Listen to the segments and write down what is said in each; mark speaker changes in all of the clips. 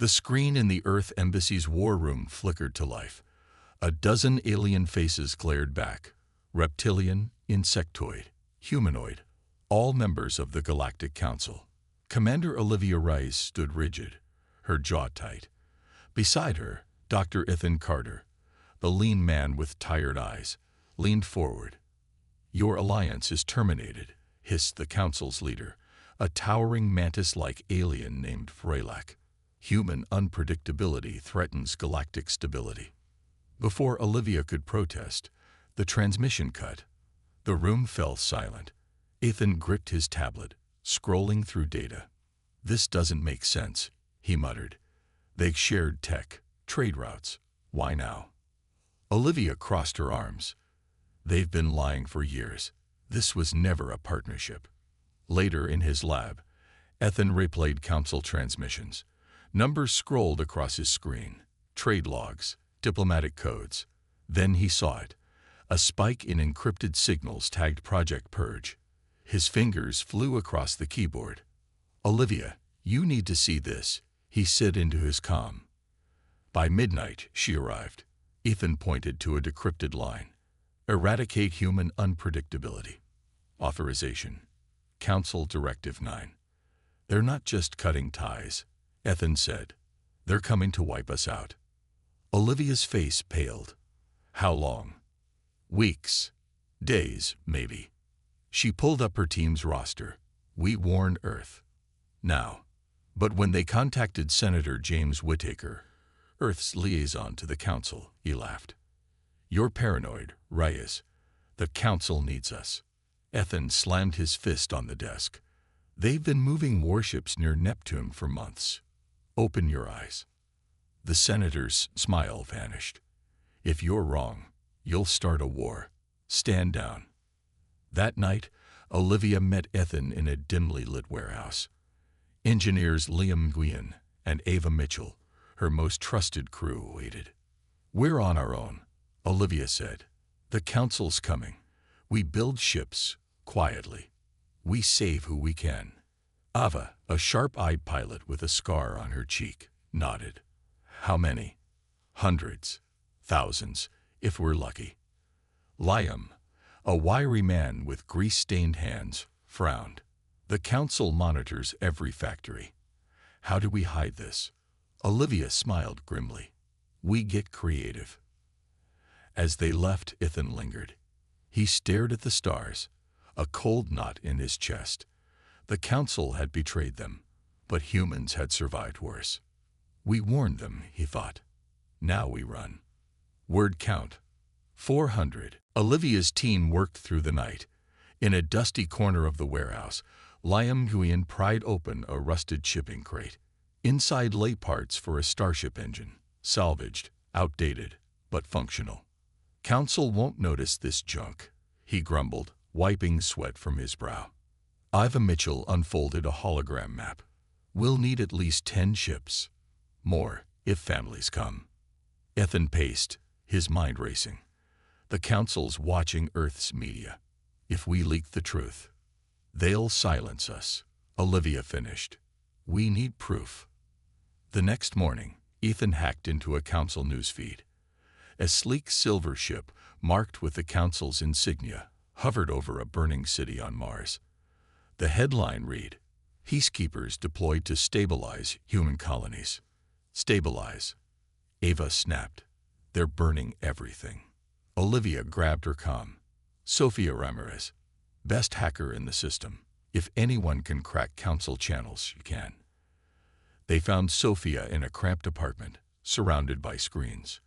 Speaker 1: The screen in the Earth Embassy's war room flickered to life. A dozen alien faces glared back. Reptilian, insectoid, humanoid, all members of the Galactic Council. Commander Olivia Rice stood rigid, her jaw tight. Beside her, Dr. Ethan Carter, the lean man with tired eyes, leaned forward. "Your alliance is terminated," hissed the Council's leader, a towering mantis-like alien named Freylak. "Human unpredictability threatens galactic stability." Before Olivia could protest, the transmission cut. The room fell silent. Ethan gripped his tablet, scrolling through data. "This doesn't make sense," he muttered. "They shared tech, trade routes. Why now?" Olivia crossed her arms. "They've been lying for years. This was never a partnership." Later in his lab, Ethan replayed Council transmissions. Numbers scrolled across his screen. Trade logs, diplomatic codes. Then he saw it. A spike in encrypted signals tagged Project Purge. His fingers flew across the keyboard. "Olivia, you need to see this," he said into his comm. By midnight, she arrived. Ethan pointed to a decrypted line. "Eradicate human unpredictability. Authorization. Council Directive 9. "They're not just cutting ties," Ethan said. "They're coming to wipe us out." Olivia's face paled. "How long?" "Weeks. Days, maybe." She pulled up her team's roster. "We warned Earth. Now." But when they contacted Senator James Whittaker, Earth's liaison to the Council, he laughed. "You're paranoid, Reyes. The Council needs us." Ethan slammed his fist on the desk. "They've been moving warships near Neptune for months. Open your eyes." The senator's smile vanished. "If you're wrong, you'll start a war. Stand down." That night, Olivia met Ethan in a dimly lit warehouse. Engineers Liam Nguyen and Ava Mitchell, her most trusted crew, waited. "We're on our own," Olivia said. "The Council's coming. We build ships, quietly. We save who we can." Ava, a sharp-eyed pilot with a scar on her cheek, nodded. "How many?" "Hundreds. Thousands, if we're lucky." Liam, a wiry man with grease-stained hands, frowned. "The Council monitors every factory. How do we hide this?" Olivia smiled grimly. "We get creative." As they left, Ethan lingered. He stared at the stars, a cold knot in his chest. The Council had betrayed them, but humans had survived worse. "We warned them," he thought. "Now we run." Word count: 400. Olivia's team worked through the night. In a dusty corner of the warehouse, Liam Nguyen pried open a rusted shipping crate. Inside lay parts for a starship engine, salvaged, outdated, but functional. "Council won't notice this junk," he grumbled, wiping sweat from his brow. Ava Mitchell unfolded a hologram map. "We'll need at least 10 ships. More, if families come." Ethan paced, his mind racing. "The Council's watching Earth's media. If we leak the truth, they'll silence us," Olivia finished. "We need proof." The next morning, Ethan hacked into a Council newsfeed. A sleek silver ship, marked with the Council's insignia, hovered over a burning city on Mars. The headline read, "Peacekeepers deployed to stabilize human colonies." Stabilize. Ava snapped. "They're burning everything." Olivia grabbed her comm. "Sofia Ramirez, best hacker in the system. If anyone can crack Council channels, she can." They found Sofia in a cramped apartment, surrounded by screens.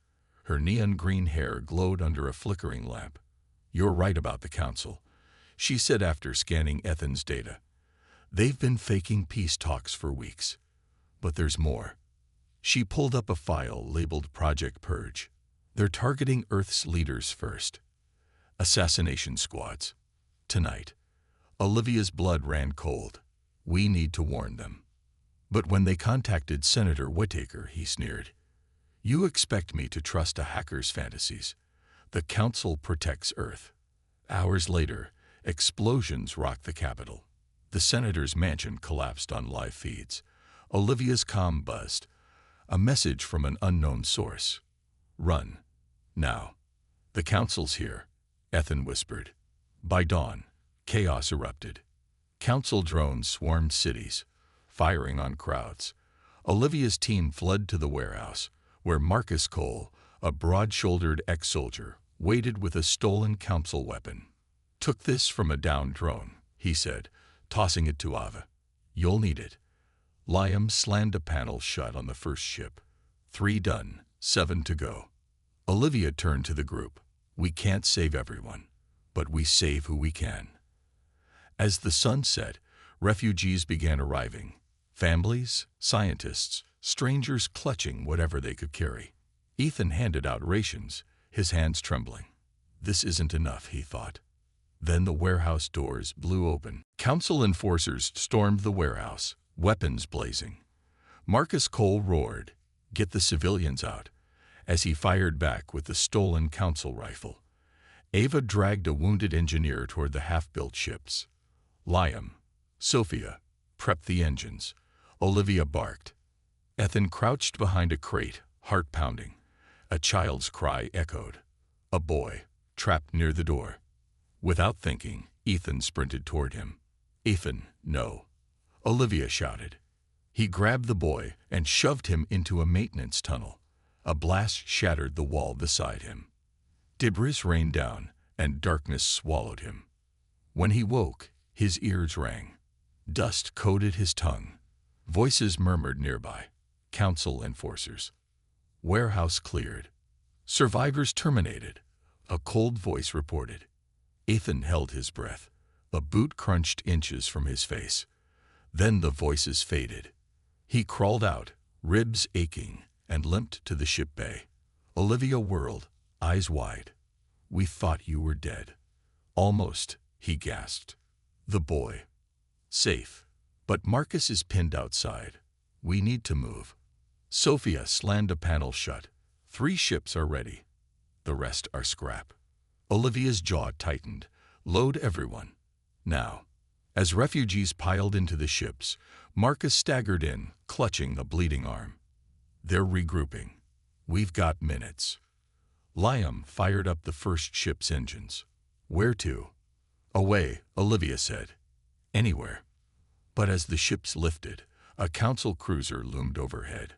Speaker 1: Her neon green hair glowed under a flickering lamp. "You're right about the Council," she said after scanning Ethan's data. "They've been faking peace talks for weeks. But there's more." She pulled up a file labeled Project Purge. "They're targeting Earth's leaders first. Assassination squads. Tonight." Olivia's blood ran cold. "We need to warn them." But when they contacted Senator Whittaker, he sneered. "You expect me to trust a hacker's fantasies? The Council protects Earth." Hours later, explosions rocked the Capitol. The senator's mansion collapsed on live feeds. Olivia's comm buzzed. A message from an unknown source. Run. Now. The council's here, Ethan whispered. By dawn, chaos erupted. Council drones swarmed cities, firing on crowds. Olivia's team fled to the warehouse, where Marcus Cole, a broad-shouldered ex-soldier, waited with a stolen council weapon. Took this from a downed drone, he said, tossing it to Ava. You'll need it. Liam slammed a panel shut on the first ship. 3 done, 7 to go. Olivia turned to the group. We can't save everyone, but we save who we can. As the sun set, refugees began arriving. Families, scientists, strangers clutching whatever they could carry. Ethan handed out rations, his hands trembling. This isn't enough, he thought. Then the warehouse doors blew open. Council enforcers stormed the warehouse, weapons blazing. Marcus Cole roared, "Get the civilians out," as he fired back with the stolen council rifle. Ava dragged a wounded engineer toward the half-built ships. Liam, Sophia, prepped the engines. Olivia barked. Ethan crouched behind a crate, heart pounding. A child's cry echoed. A boy, trapped near the door. Without thinking, Ethan sprinted toward him. Ethan, no. Olivia shouted. He grabbed the boy and shoved him into a maintenance tunnel. A blast shattered the wall beside him. Debris rained down, and darkness swallowed him. When he woke, his ears rang. Dust coated his tongue. Voices murmured nearby. Council enforcers. Warehouse cleared. Survivors terminated. A cold voice reported. Ethan held his breath. A boot crunched inches from his face. Then the voices faded. He crawled out, ribs aching, and limped to the ship bay. Olivia whirled, eyes wide. We thought you were dead. Almost, he gasped. The boy. Safe. But Marcus is pinned outside. We need to move. Sophia slammed a panel shut. 3 ships are ready. The rest are scrap. Olivia's jaw tightened. Load everyone. Now. As refugees piled into the ships, Marcus staggered in, clutching a bleeding arm. They're regrouping. We've got minutes. Liam fired up the first ship's engines. Where to? Away, Olivia said. Anywhere. But as the ships lifted, a council cruiser loomed overhead.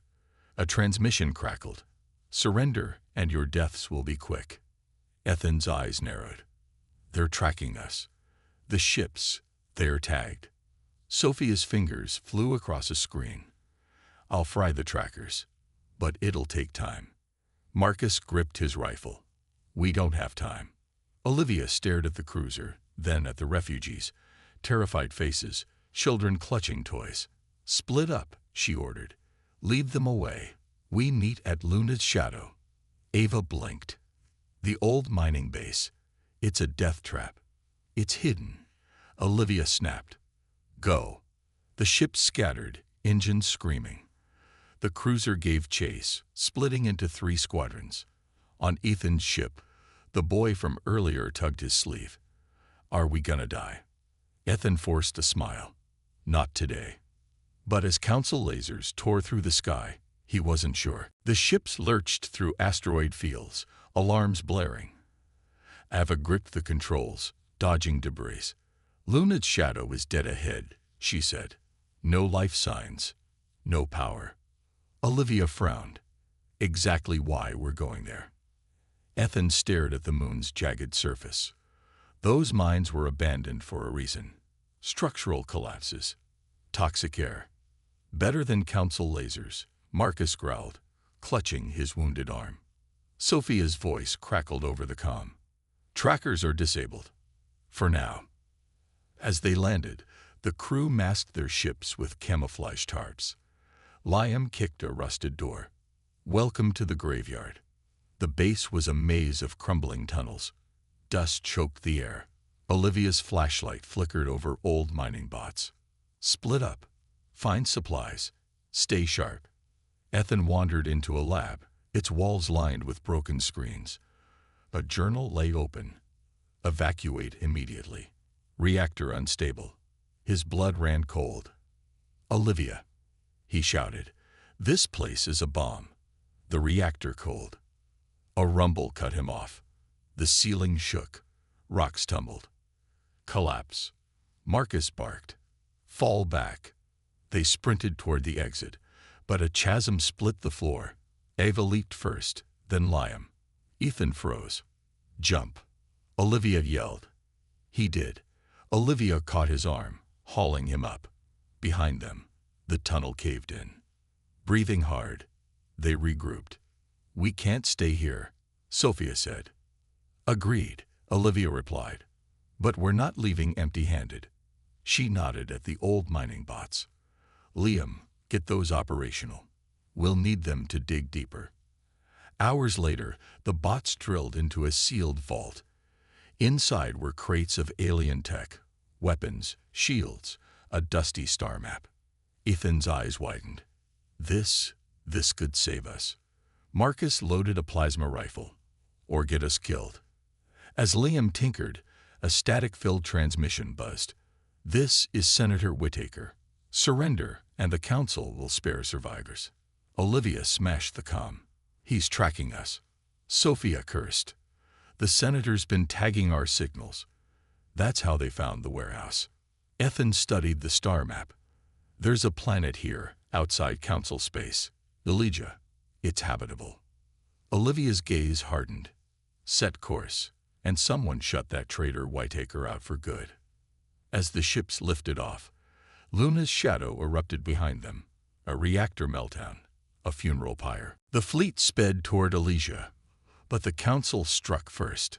Speaker 1: A transmission crackled. Surrender, and your deaths will be quick. Ethan's eyes narrowed. They're tracking us. The ships, they're tagged. Sophia's fingers flew across a screen. I'll fry the trackers, but it'll take time. Marcus gripped his rifle. We don't have time. Olivia stared at the cruiser, then at the refugees. Terrified faces, children clutching toys. Split up, she ordered. Lead them away. We meet at Luna's shadow. Ava blinked. The old mining base. It's a death trap. It's hidden. Olivia snapped. Go. The ship scattered, engines screaming. The cruiser gave chase, splitting into 3 squadrons. On Ethan's ship, the boy from earlier tugged his sleeve. Are we gonna die? Ethan forced a smile. Not today. But as council lasers tore through the sky, he wasn't sure. The ships lurched through asteroid fields, alarms blaring. Ava gripped the controls, dodging debris. Luna's shadow is dead ahead, she said. No life signs, no power. Olivia frowned. Exactly why we're going there. Ethan stared at the moon's jagged surface. Those mines were abandoned for a reason. Structural collapses. Toxic air. Better than council lasers, Marcus growled, clutching his wounded arm. Sophia's voice crackled over the comm. Trackers are disabled. For now. As they landed, the crew masked their ships with camouflage tarps. Liam kicked a rusted door. Welcome to the graveyard. The base was a maze of crumbling tunnels. Dust choked the air. Olivia's flashlight flickered over old mining bots. Split up. Find supplies. Stay sharp. Ethan wandered into a lab, its walls lined with broken screens. A journal lay open. Evacuate immediately. Reactor unstable. His blood ran cold. Olivia, he shouted. This place is a bomb. The reactor cold. A rumble cut him off. The ceiling shook. Rocks tumbled. Collapse. Marcus barked. Fall back. They sprinted toward the exit, but a chasm split the floor. Ava leaped first, then Liam. Ethan froze. Jump. Olivia yelled. He did. Olivia caught his arm, hauling him up. Behind them, the tunnel caved in. Breathing hard, they regrouped. We can't stay here, Sophia said. Agreed, Olivia replied. But we're not leaving empty-handed. She nodded at the old mining bots. Liam, get those operational. We'll need them to dig deeper. Hours later, the bots drilled into a sealed vault. Inside were crates of alien tech, weapons, shields, a dusty star map. Ethan's eyes widened. This could save us. Marcus loaded a plasma rifle, or get us killed. As Liam tinkered, a static-filled transmission buzzed. This is Senator Whittaker. Surrender, and the Council will spare survivors. Olivia smashed the comm. He's tracking us. Sophia cursed. The Senator's been tagging our signals. That's how they found the warehouse. Ethan studied the star map. There's a planet here, outside Council space. Elijah. It's habitable. Olivia's gaze hardened. Set course, and someone shut that traitor Whittaker out for good. As the ships lifted off, Luna's shadow erupted behind them. A reactor meltdown. A funeral pyre. The fleet sped toward Elysia, but the Council struck first.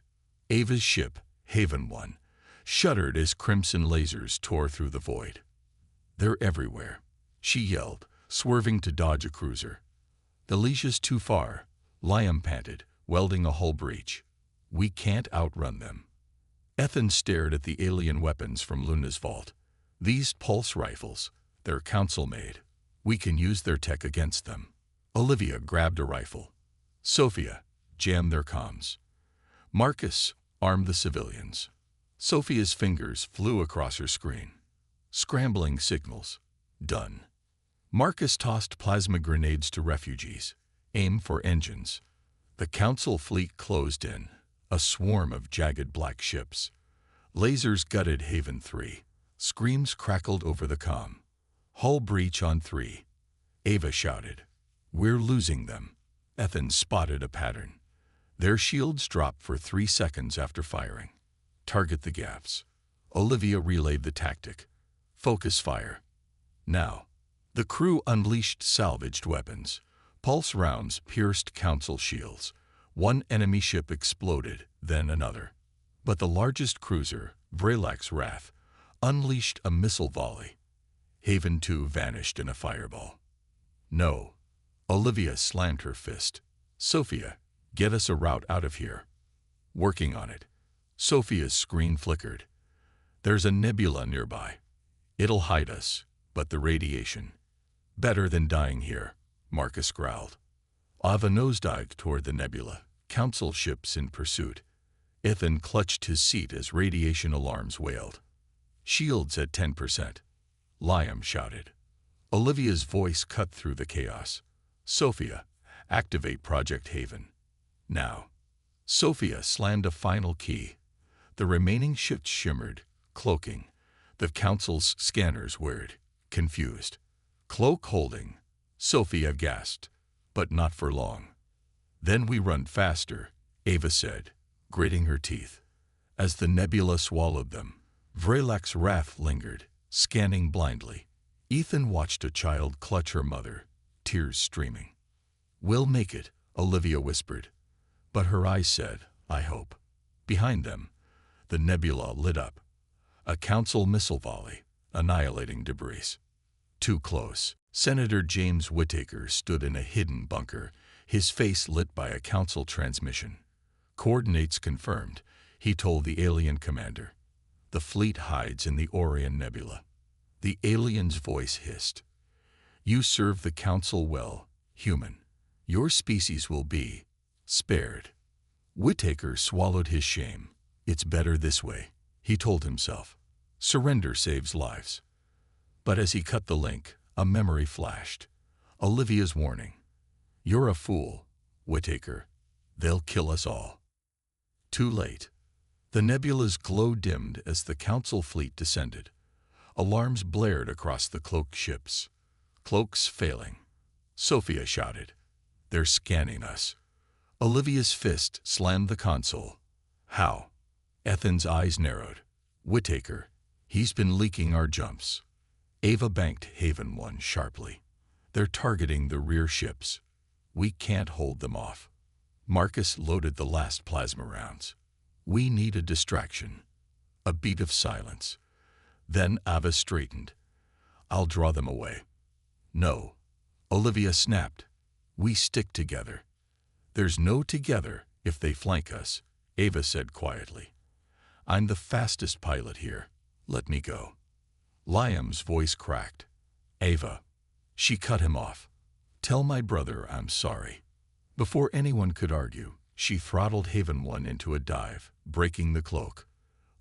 Speaker 1: Ava's ship, Haven 1, shuddered as crimson lasers tore through the void. They're everywhere, she yelled, swerving to dodge a cruiser. Elysia's too far, Liam panted, welding a hull breach. We can't outrun them. Ethan stared at the alien weapons from Luna's vault. These pulse rifles, they're Council-made. We can use their tech against them. Olivia grabbed a rifle. Sophia jammed their comms. Marcus armed the civilians. Sophia's fingers flew across her screen. Scrambling signals. Done. Marcus tossed plasma grenades to refugees. Aim for engines. The Council fleet closed in, a swarm of jagged black ships. Lasers gutted Haven 3. Screams crackled over the comm. Hull breach on 3. Ava shouted. We're losing them. Ethan spotted a pattern. Their shields dropped for 3 seconds after firing. Target the gaps. Olivia relayed the tactic. Focus fire. Now. The crew unleashed salvaged weapons. Pulse rounds pierced Council shields. One enemy ship exploded, then another. But the largest cruiser, Vrelak's Wrath, unleashed a missile volley. Haven 2 vanished in a fireball. No. Olivia slammed her fist. Sophia, get us a route out of here. Working on it. Sophia's screen flickered. There's a nebula nearby. It'll hide us, but the radiation. Better than dying here, Marcus growled. Ava nosedived toward the nebula, Council ships in pursuit. Ethan clutched his seat as radiation alarms wailed. Shields at 10%. Liam shouted. Olivia's voice cut through the chaos. Sophia, activate Project Haven. Now. Sophia slammed a final key. The remaining ships shimmered, cloaking. The Council's scanners whirred, confused. Cloak holding. Sophia gasped, but not for long. Then we run faster, Ava said, gritting her teeth. As the nebula swallowed them, Vrelak's Wrath lingered, scanning blindly. Ethan watched a child clutch her mother, tears streaming. We'll make it, Olivia whispered. But her eyes said, I hope. Behind them, the nebula lit up. A Council missile volley, annihilating debris. Too close. Senator James Whittaker stood in a hidden bunker, his face lit by a Council transmission. Coordinates confirmed, he told the alien commander. The fleet hides in the Orion Nebula. The alien's voice hissed. You serve the Council well, human. Your species will be spared. Whittaker swallowed his shame. It's better this way, he told himself. Surrender saves lives. But as he cut the link, a memory flashed. Olivia's warning. You're a fool, Whittaker. They'll kill us all. Too late. The nebula's glow dimmed as the Council fleet descended. Alarms blared across the cloaked ships. Cloaks failing. Sophia shouted. They're scanning us. Olivia's fist slammed the console. How? Ethan's eyes narrowed. Whittaker, he's been leaking our jumps. Ava banked Haven 1 sharply. They're targeting the rear ships. We can't hold them off. Marcus loaded the last plasma rounds. We need a distraction. A beat of silence. Then Ava straightened. I'll draw them away. No. Olivia snapped. We stick together. There's no together if they flank us, Ava said quietly. I'm the fastest pilot here. Let me go. Liam's voice cracked. Ava. She cut him off. Tell my brother I'm sorry. Before anyone could argue, she throttled Haven 1 into a dive, breaking the cloak.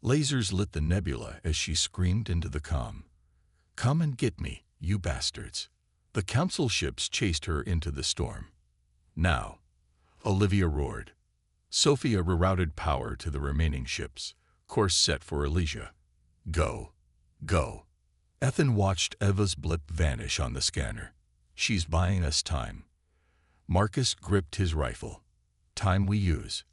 Speaker 1: Lasers lit the nebula as she screamed into the comm. Come and get me, you bastards. The Council ships chased her into the storm. Now, Olivia roared. Sophia rerouted power to the remaining ships, course set for Elysia. Go. Go. Ethan watched Eva's blip vanish on the scanner. She's buying us time. Marcus gripped his rifle. Time we use.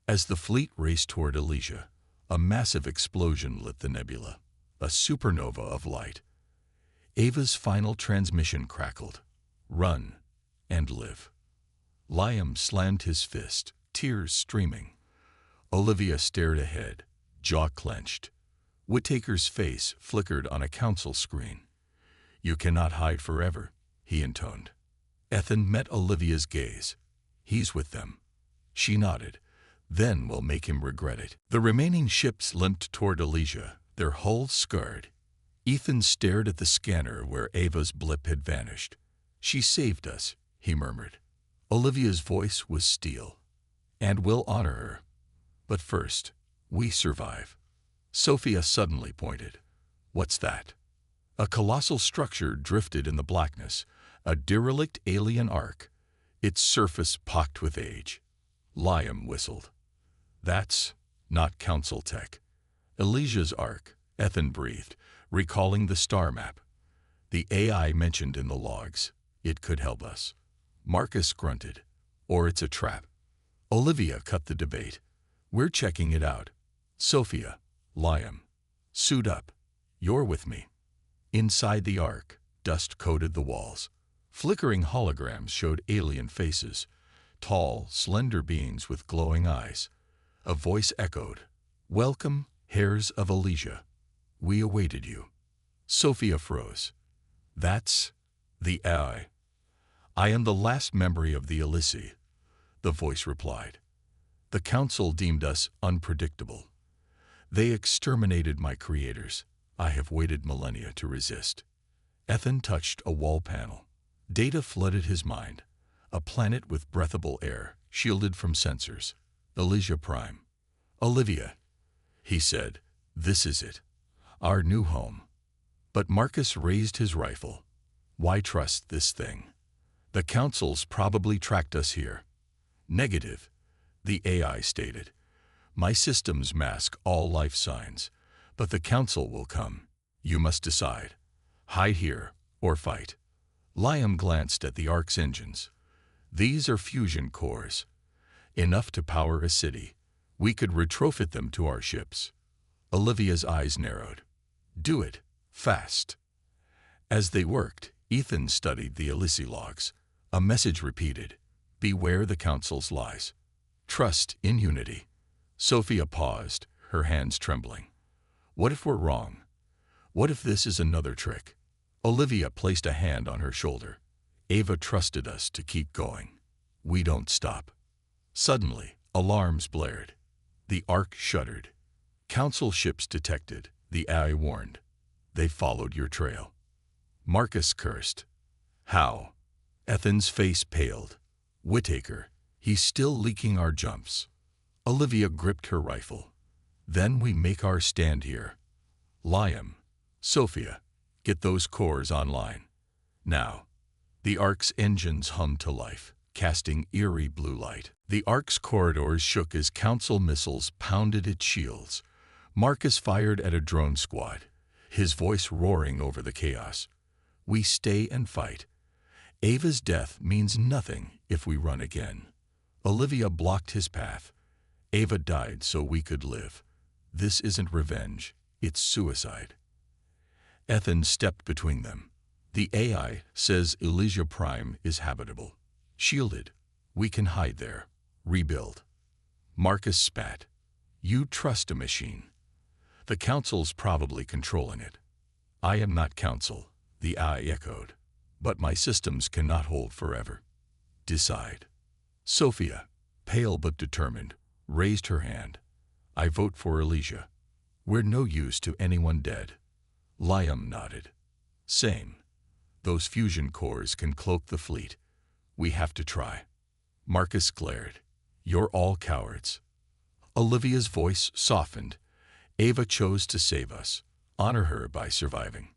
Speaker 1: As the fleet raced toward Elysia, a massive explosion lit the nebula, a supernova of light. Ava's final transmission crackled. Run and live. Liam slammed his fist, tears streaming. Olivia stared ahead, jaw clenched. Whittaker's face flickered on a Council screen. You cannot hide forever, he intoned. Ethan met Olivia's gaze. He's with them. She nodded. Then we'll make him regret it. The remaining ships limped toward Elysia, their hulls scarred. Ethan stared at the scanner where Ava's blip had vanished. She saved us, he murmured. Olivia's voice was steel. And we'll honor her. But first, we survive. Sophia suddenly pointed. What's that? A colossal structure drifted in the blackness, a derelict alien ark, its surface pocked with age. Liam whistled. That's not Council tech. Elysia's ark, Ethan breathed, recalling the star map. The AI mentioned in the logs. It could help us. Marcus grunted. Or it's a trap. Olivia cut the debate. We're checking it out. Sophia, Liam, suit up. You're with me. Inside the ark, dust coated the walls. Flickering holograms showed alien faces, tall, slender beings with glowing eyes. A voice echoed, Welcome, heirs of Elysia. We awaited you. Sophia froze. That's the AI. I am the last memory of the Elysi, the voice replied. The Council deemed us unpredictable. They exterminated my creators. I have waited millennia to resist. Ethan touched a wall panel. Data flooded his mind. A planet with breathable air, shielded from sensors. Elysia Prime. Olivia, he said, this is it. Our new home. But Marcus raised his rifle. Why trust this thing? The Council's probably tracked us here. Negative, the AI stated. My systems mask all life signs, but the Council will come. You must decide. Hide here or fight. Liam glanced at the Ark's engines. These are fusion cores. Enough to power a city. We could retrofit them to our ships. Olivia's eyes narrowed. Do it. Fast. As they worked, Ethan studied the Elysi logs. A message repeated. Beware the Council's lies. Trust in unity. Sophia paused, her hands trembling. What if we're wrong? What if this is another trick? Olivia placed a hand on her shoulder. Ava trusted us to keep going. We don't stop. Suddenly, alarms blared. The Ark shuddered. Council ships detected, the AI warned. They followed your trail. Marcus cursed. How? Ethan's face paled. Whittaker, he's still leaking our jumps. Olivia gripped her rifle. Then we make our stand here. Liam, Sophia, get those cores online. Now. The Ark's engines hummed to life, casting eerie blue light. The Ark's corridors shook as Council missiles pounded its shields. Marcus fired at a drone squad, his voice roaring over the chaos. We stay and fight. Ava's death means nothing if we run again. Olivia blocked his path. Ava died so we could live. This isn't revenge, it's suicide. Ethan stepped between them. The AI says Elysia Prime is habitable. Shielded. We can hide there. Rebuild. Marcus spat. You trust a machine. The Council's probably controlling it. I am not Council, the AI echoed. But my systems cannot hold forever. Decide. Sophia, pale but determined, raised her hand. I vote for Elysia. We're no use to anyone dead. Liam nodded. Same. Those fusion cores can cloak the fleet. We have to try. Marcus glared. You're all cowards. Olivia's voice softened. Ava chose to save us. Honor her by surviving.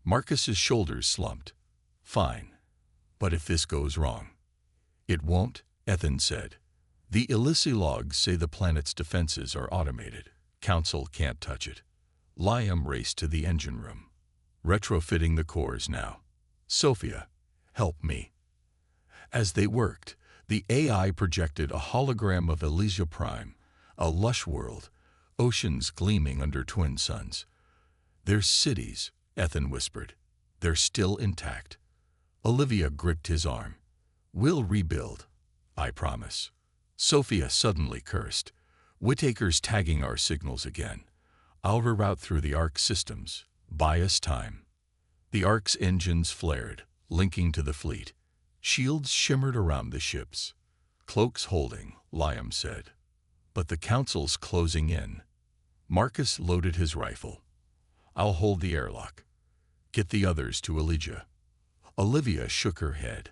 Speaker 1: Marcus's shoulders slumped. Fine. But if this goes wrong? It won't, Ethan said. The Elysia logs say the planet's defenses are automated. Council can't touch it. Liam raced to the engine room. Retrofitting the cores now. Sophia, help me. As they worked, the AI projected a hologram of Elysia Prime, a lush world, oceans gleaming under twin suns. Their cities, Ethan whispered. They're still intact. Olivia gripped his arm. We'll rebuild, I promise. Sophia suddenly cursed. Whittaker's tagging our signals again. I'll reroute through the Ark systems. Buy us time. The Ark's engines flared, linking to the fleet. Shields shimmered around the ships. Cloaks holding, Liam said. But the Council's closing in. Marcus loaded his rifle. I'll hold the airlock. Get the others to Elysia. Olivia shook her head.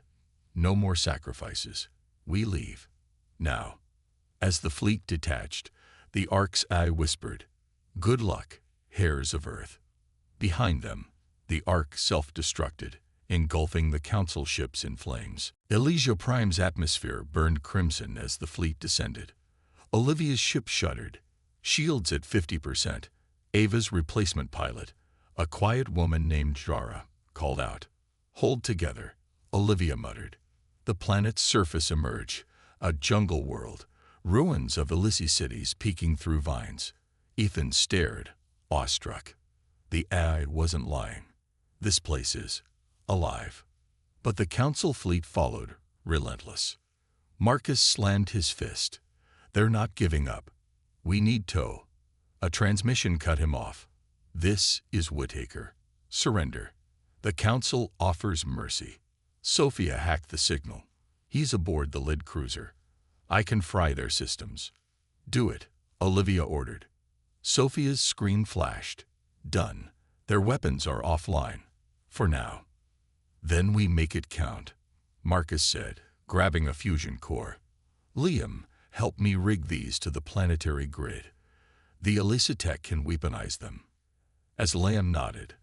Speaker 1: No more sacrifices. We leave. Now. As the fleet detached, the Ark's eye whispered, Good luck, heirs of Earth. Behind them, the Ark self-destructed, engulfing the Council ships in flames. Elysia Prime's atmosphere burned crimson as the fleet descended. Olivia's ship shuddered. Shields at 50%. Ava's replacement pilot, a quiet woman named Jara, called out. Hold together, Olivia muttered. The planet's surface emerged, a jungle world, ruins of Elysia cities peeking through vines. Ethan stared, awestruck. The AI wasn't lying. This place is alive. But the Council fleet followed, relentless. Marcus slammed his fist. They're not giving up. We need tow. A transmission cut him off. This is Whittaker. Surrender. The Council offers mercy. Sophia hacked the signal. He's aboard the Lid cruiser. I can fry their systems. Do it, Olivia ordered. Sophia's screen flashed. Done. Their weapons are offline. For now. Then we make it count, Marcus said, grabbing a fusion core. Liam, help me rig these to the planetary grid. The Elysia tech can weaponize them. As Liam nodded,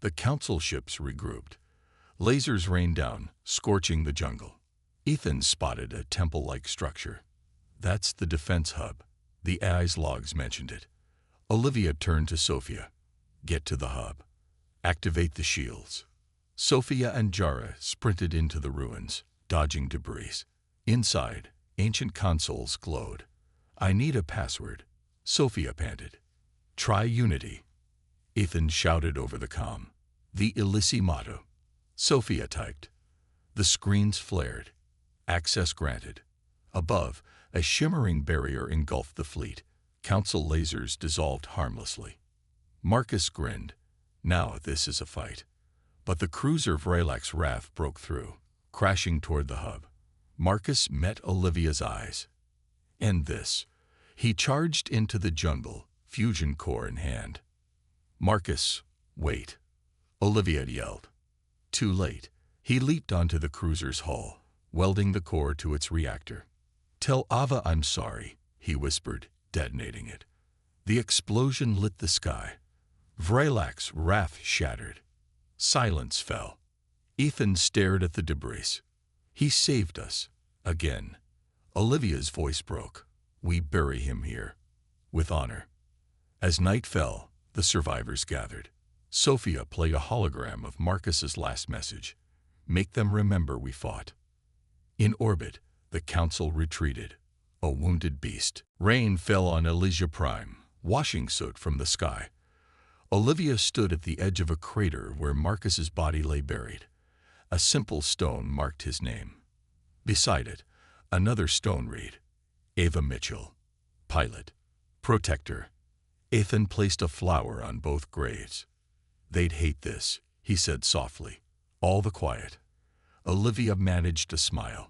Speaker 1: the Council ships regrouped. Lasers rained down, scorching the jungle. Ethan spotted a temple-like structure. That's the defense hub. The AI's logs mentioned it. Olivia turned to Sophia. Get to the hub. Activate the shields. Sophia and Jara sprinted into the ruins, dodging debris. Inside, ancient consoles glowed. I need a password, Sophia panted. Try Unity. Ethan shouted over the comm. The Elysia motto. Sophia typed. The screens flared. Access granted. Above, a shimmering barrier engulfed the fleet. Council lasers dissolved harmlessly. Marcus grinned. Now this is a fight. But the cruiser Vrylak's Wrath broke through, crashing toward the hub. Marcus met Olivia's eyes. End this. He charged into the jungle, fusion core in hand. Marcus, wait. Olivia yelled. Too late. He leaped onto the cruiser's hull, welding the core to its reactor. Tell Ava I'm sorry, he whispered, detonating it. The explosion lit the sky. Vrylak's Wrath shattered. Silence fell. Ethan stared at the debris. He saved us. Again. Olivia's voice broke. We bury him here. With honor. As night fell, the survivors gathered. Sophia played a hologram of Marcus's last message. Make them remember we fought. In orbit, the council retreated. A wounded beast. Rain fell on Elysia Prime, washing soot from the sky. Olivia stood at the edge of a crater where Marcus's body lay buried. A simple stone marked his name. Beside it, another stone read, Ava Mitchell, pilot, protector. Ethan placed a flower on both graves. They'd hate this, he said softly. All the quiet. Olivia managed a smile.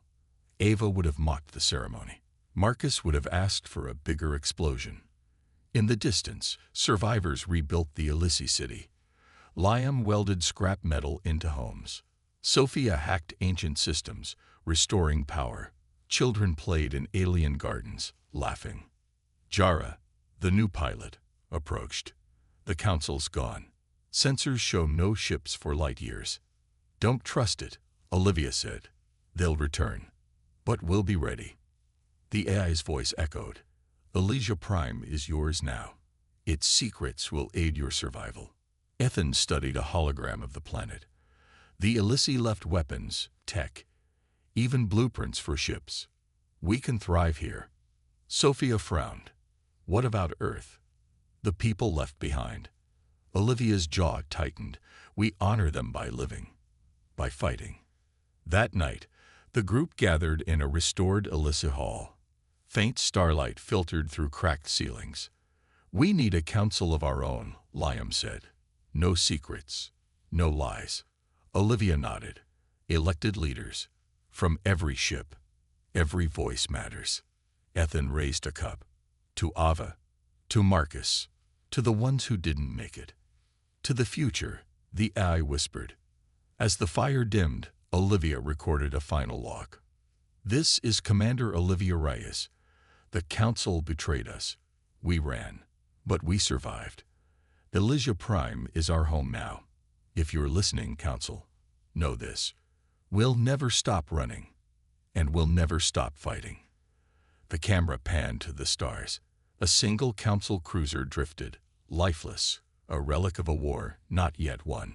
Speaker 1: Ava would have mocked the ceremony. Marcus would have asked for a bigger explosion. In the distance, survivors rebuilt the Elysia city. Liam welded scrap metal into homes. Sophia hacked ancient systems, restoring power. Children played in alien gardens, laughing. Jara, the new pilot, approached. The council's gone. Sensors show no ships for light years. Don't trust it, Olivia said. They'll return. But we'll be ready. The AI's voice echoed. Elysia Prime is yours now. Its secrets will aid your survival. Ethan studied a hologram of the planet. The Elysia left weapons, tech, even blueprints for ships. We can thrive here. Sophia frowned. What about Earth? The people left behind. Olivia's jaw tightened. We honor them by living, by fighting. That night, the group gathered in a restored Elysia hall. Faint starlight filtered through cracked ceilings. We need a council of our own, Liam said. No secrets, no lies. Olivia nodded. Elected leaders. From every ship. Every voice matters. Ethan raised a cup. To Ava. To Marcus. To the ones who didn't make it. To the future, the AI whispered. As the fire dimmed, Olivia recorded a final log. This is Commander Olivia Reyes. The council betrayed us. We ran, but we survived. Elysia Prime is our home now. If you're listening, Council, know this. We'll never stop running, and we'll never stop fighting. The camera panned to the stars. A single council cruiser drifted, lifeless, a relic of a war not yet won.